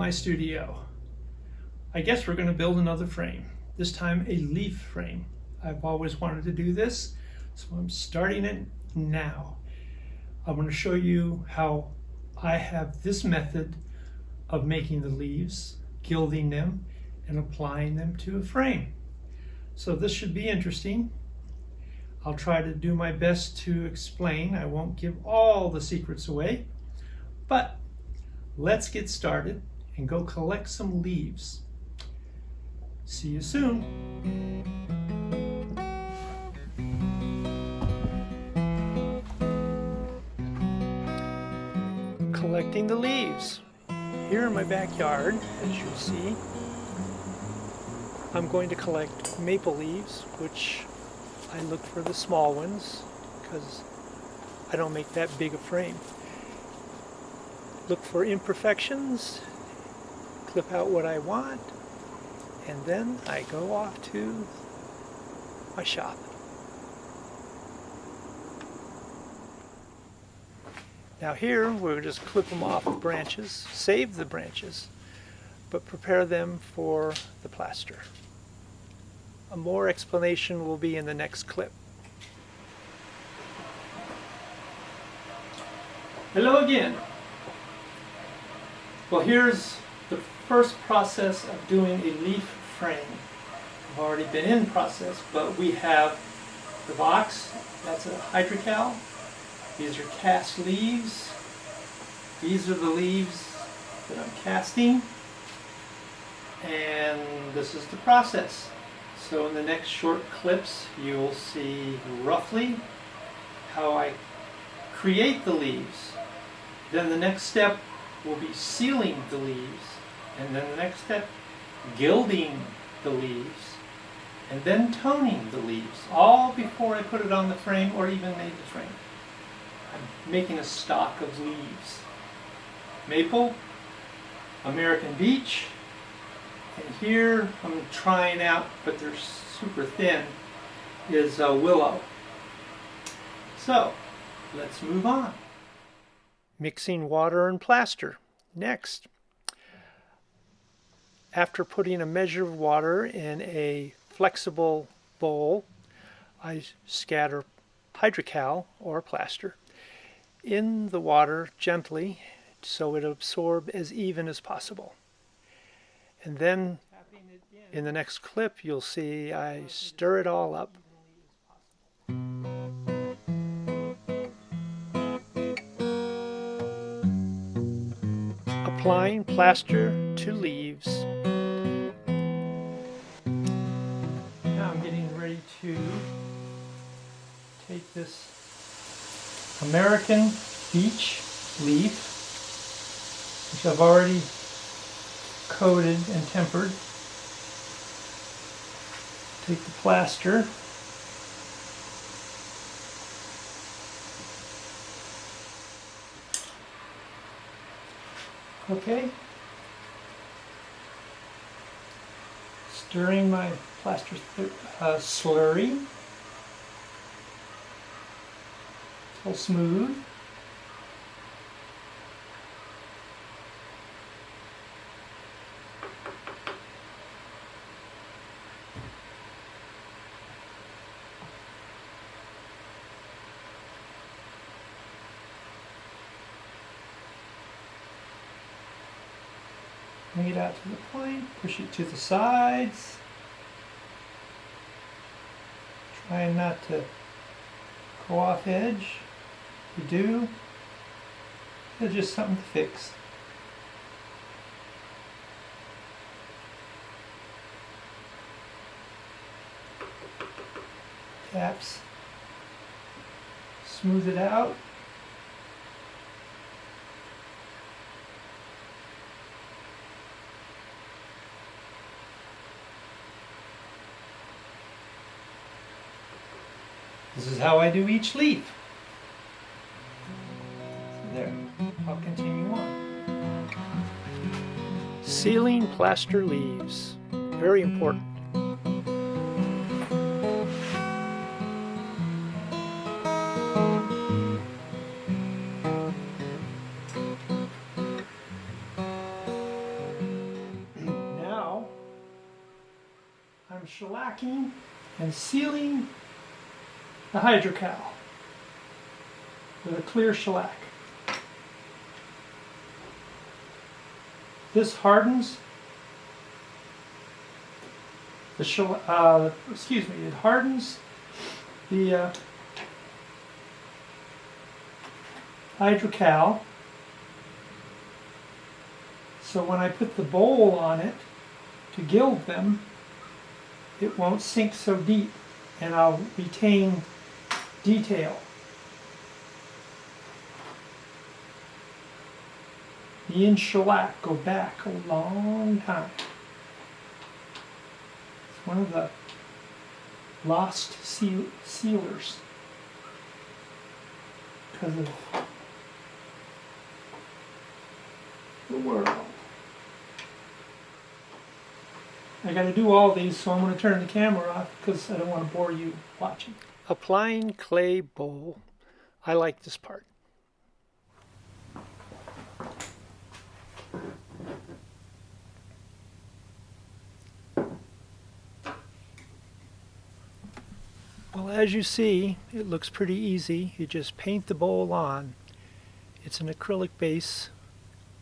my studio. I guess we're going to build another frame, this time a leaf frame. I've always wanted to do this, so I'm starting it now. I'm going to show you how I have this method of making the leaves, gilding them, and applying them to a frame. So this should be interesting. I'll try to do my best to explain. I won't give all the secrets away, but let's get started and go collect some leaves. See you soon. Collecting the leaves. Here in my backyard, as you'll see, I'm going to collect maple leaves, which I look for the small ones because I don't make that big a frame. Look for imperfections, clip out what I want, and then I go off to my shop. Now here we'll just clip them off the branches, save the branches, but prepare them for the plaster. A more explanation will be in the next clip. Hello again. Well, here's the first process of doing a leaf frame. I've already been in process, but we have the box, that's a hydrocal. These are cast leaves. These are the leaves that I'm casting. And this is the process. So in the next short clips, you'll see roughly how I create the leaves. Then the next step will be sealing the leaves. And then the next step, gilding the leaves. And then toning the leaves, all before I put it on the frame or even made the frame. I'm making a stock of leaves. Maple, American beech, and here I'm trying out, but they're super thin, is willow. So, let's move on. Mixing water and plaster. Next. After putting a measure of water in a flexible bowl, I scatter hydrocal or plaster in the water gently so it absorbs as even as possible. And then in the next clip you'll see I stir it all up. Applying plaster to leaves. Now I'm getting ready to take this American beech leaf, which I've already coated and tempered. Take the plaster, okay, stirring my plaster slurry till smooth. Bring it out to the point, push it to the sides. Trying not to go off edge. If you do, it's just something to fix. Taps. Smooth it out. This is how I do each leaf. So there, I'll continue on. Sealing plaster leaves, very important. I'm shellacking and sealing the hydrocal with a clear shellac. This hardens the it hardens the hydrocal, so when I put the bowl on it to gild them, it won't sink so deep and I'll retain detail. Me and shellac go back a long time. It's one of the lost sealers because of the world. I got to do all these, so I'm going to turn the camera off because I don't want to bore you watching. Applying clay bowl. I like this part. Well, as you see, it looks pretty easy. You just paint the bowl on. It's an acrylic base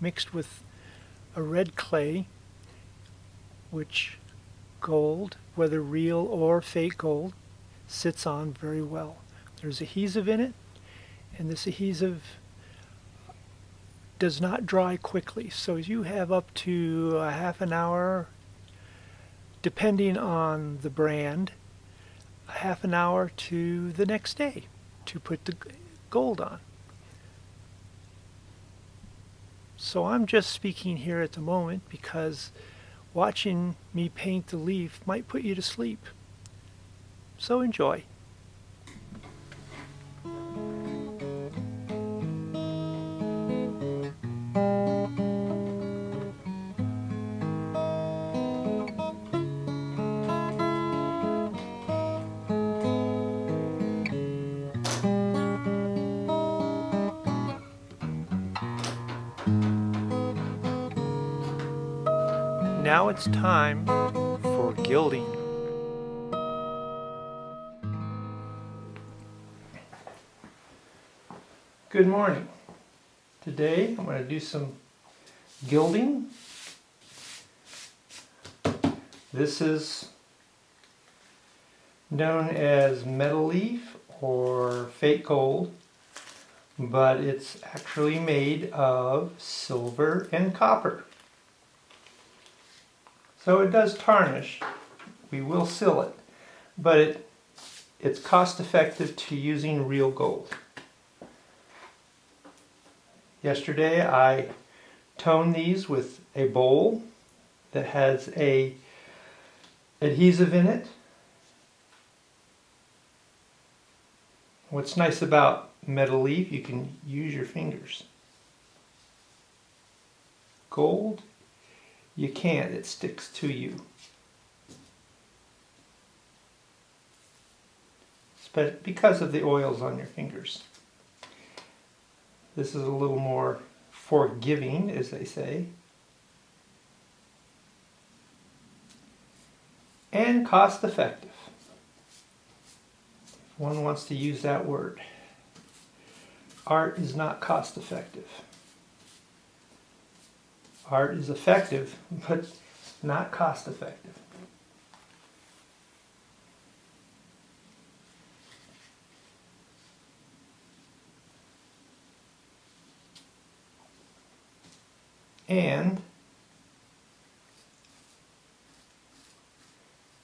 mixed with a red clay, which gold, whether real or fake gold, sits on very well. There's adhesive in it, and this adhesive does not dry quickly, so you have up to a half an hour, depending on the brand, a half an hour to the next day to put the gold on. So I'm just speaking here at the moment because watching me paint the leaf might put you to sleep. So enjoy. Now it's time for gilding. Good morning. Today I'm going to do some gilding. This is known as metal leaf or fake gold, but it's actually made of silver and copper. So it does tarnish. We will seal it, but it's cost effective to using real gold. Yesterday I toned these with a bowl that has a adhesive in it. What's nice about metal leaf, you can use your fingers. Gold, you can't, it sticks to you. But because of the oils on your fingers. This is a little more forgiving, as they say. And cost effective. If one wants to use that word. Art is not cost effective. Art is effective, but not cost effective. And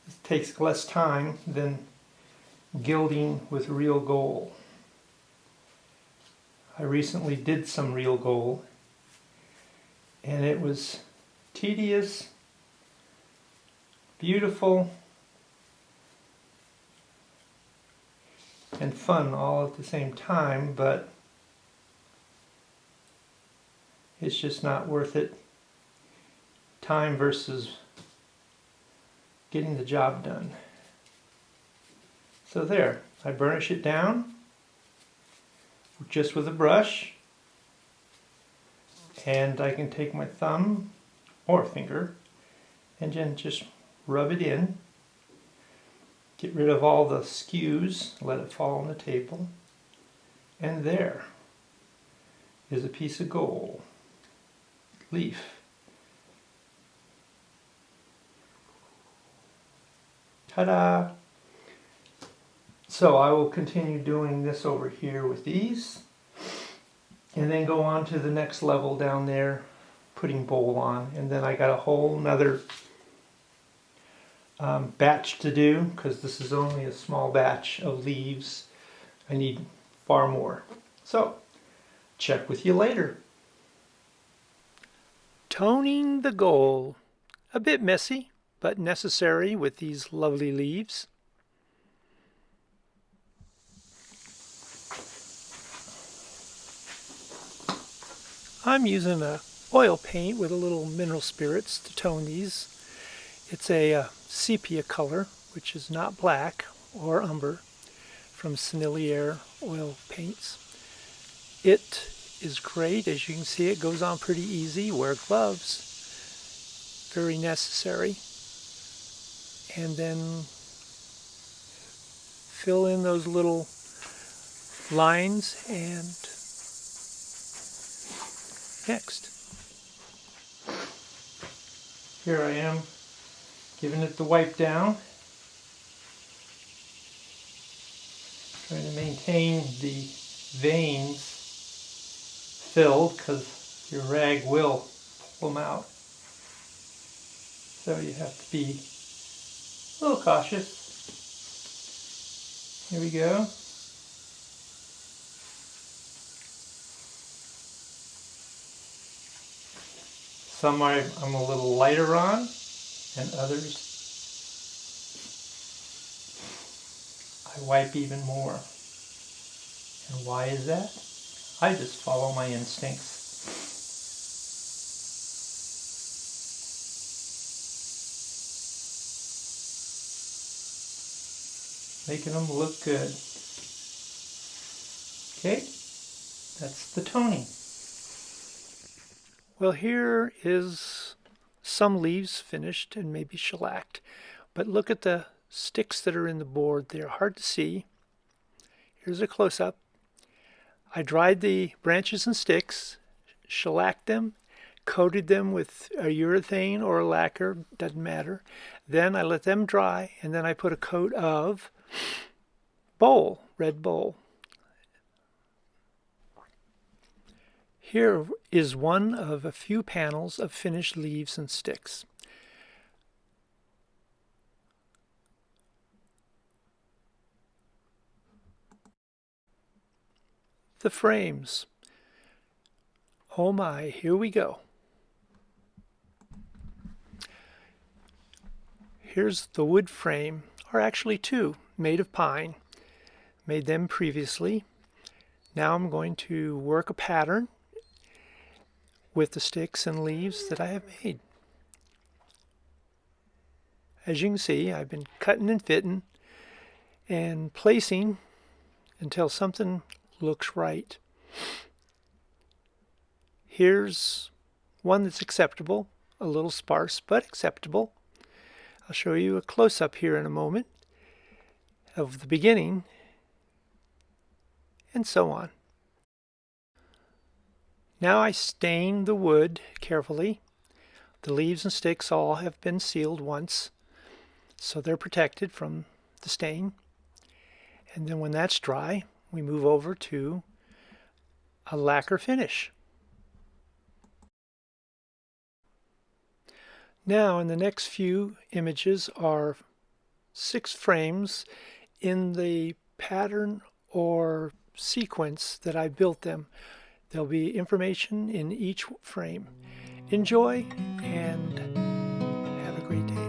it takes less time than gilding with real gold. I recently did some real gold, and it was tedious, beautiful, and fun all at the same time, but it's just not worth it. Time versus getting the job done. So there, I burnish it down just with a brush, and I can take my thumb or finger and then just rub it in Get rid of all the skews, let it fall on the table, and there is a piece of gold leaf. Ta-da! So I will continue doing this over here with these, and then go on to the next level down there, putting bowl on, and then I got a whole nother batch to do, because this is only a small batch of leaves. I need far more. So, check with you later. Toning the gold. A bit messy, but necessary with these lovely leaves. I'm using a oil paint with a little mineral spirits to tone these. It's a sepia color, which is not black or umber, from Sennelier oil paints. It is great. As you can see, it goes on pretty easy. Wear gloves. Very necessary. And then fill in those little lines, and next. Here I am, giving it the wipe down. Trying to maintain the veins filled, because your rag will pull them out. So you have to be a little cautious. Here we go. Some I'm a little lighter on, and others I wipe even more. And why is that? I just follow my instincts. Making them look good. Okay, that's the toning. Well, here is some leaves finished and maybe shellacked, but look at the sticks that are in the board. They're hard to see. Here's a close-up. I dried the branches and sticks, shellacked them, coated them with a urethane or a lacquer, doesn't matter. Then I let them dry, and then I put a coat of bowl, red bowl. Here is one of a few panels of finished leaves and sticks. The frames. Oh my, here we go. Here's the wood frame, or actually two, made of pine. Made them previously. Now I'm going to work a pattern with the sticks and leaves that I have made. As you can see, I've been cutting and fitting and placing until something looks right. Here's one that's acceptable, a little sparse, but acceptable. I'll show you a close-up here in a moment of the beginning, and so on. Now I stain the wood carefully. The leaves and sticks all have been sealed once, so they're protected from the stain. And then when that's dry, we move over to a lacquer finish. Now in the next few images are 6 frames in the pattern or sequence that I built them. There'll be information in each frame. Enjoy and have a great day.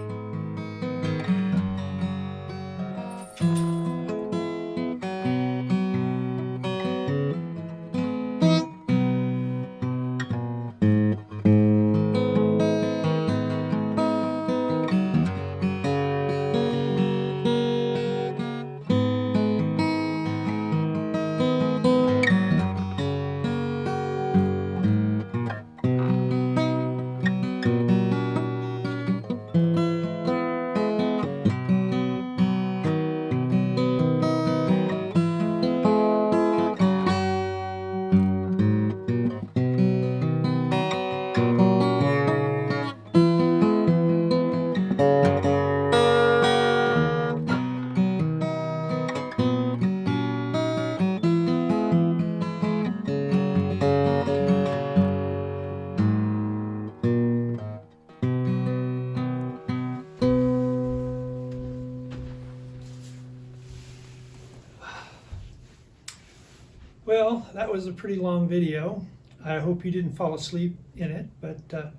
Well, that was a pretty long video. I hope you didn't fall asleep in it, but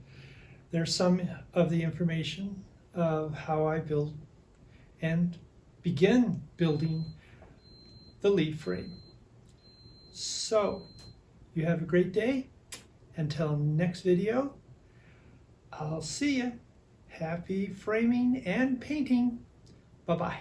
there's some of the information of how I build and begin building the leaf frame. So, you have a great day. Until next video, I'll see you. Happy framing and painting. Bye-bye.